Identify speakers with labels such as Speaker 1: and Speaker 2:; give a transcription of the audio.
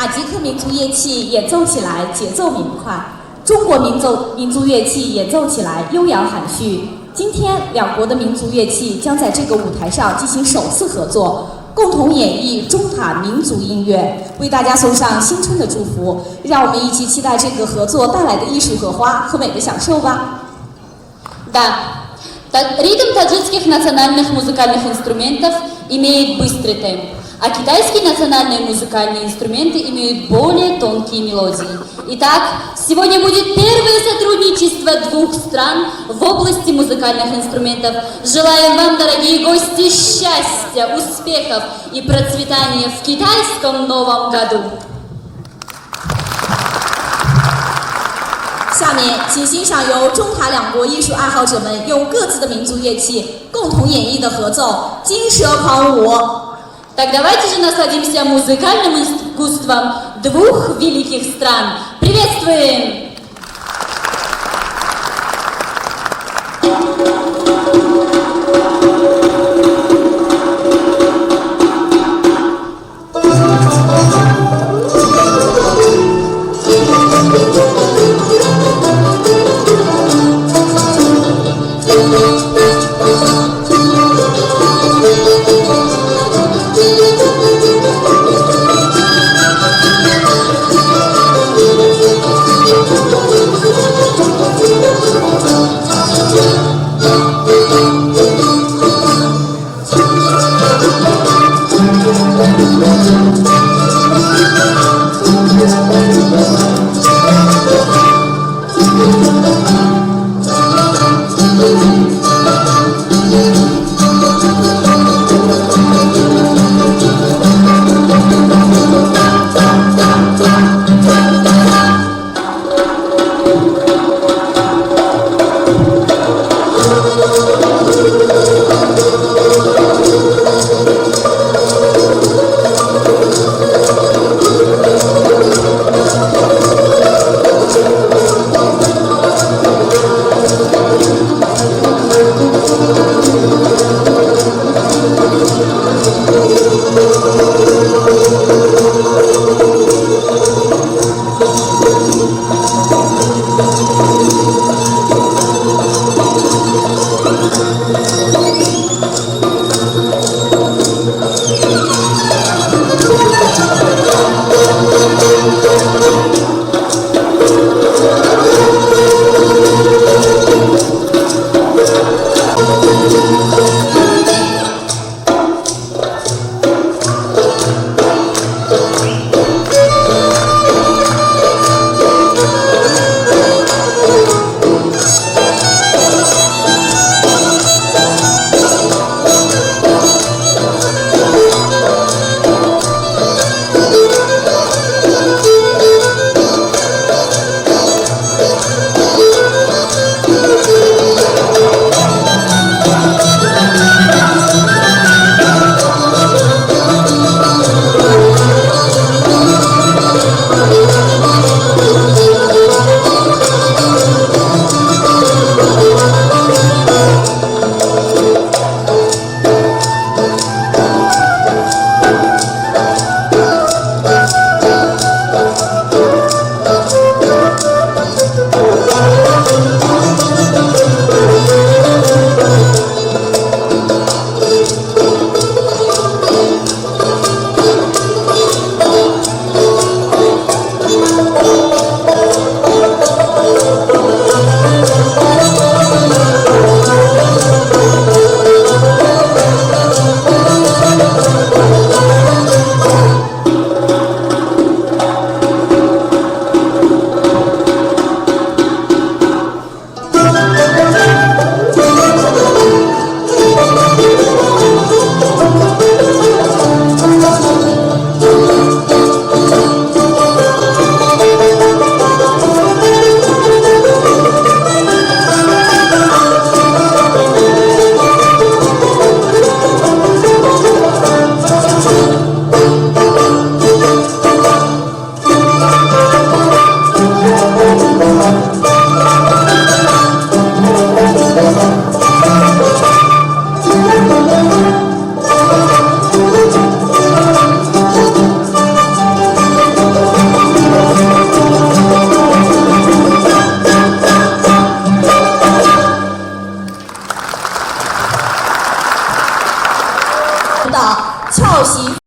Speaker 1: 塔吉克民族乐器演奏起来节奏明快，中国民族乐器演奏起来悠扬含蓄。今天，两国的民族乐器将在这个舞台上进行首次合作，共同演绎中塔民族音乐，为大家送上新春的祝福。让我们一起期待这个合作带来的艺术荷花和美的享受吧。
Speaker 2: Ритм таджикских национальных музыкальных инструментов имеет быстрый темп, а китайские национальные музыкальные инструменты имеют более тонкие мелодии. Итак, сегодня будет первое сотрудничество двух стран в области музыкальных инструментов. Желаем вам, дорогие гости, счастья, успехов и процветания в китайском Новом году!
Speaker 1: 下面，请欣赏由中塔两国艺术爱好者们用各自的民族乐器共同演绎的合奏《金蛇狂舞》。
Speaker 2: Так давайте же насладимся музыкальным искусством двух великих стран. Приветствуем!
Speaker 1: 俏媳妇。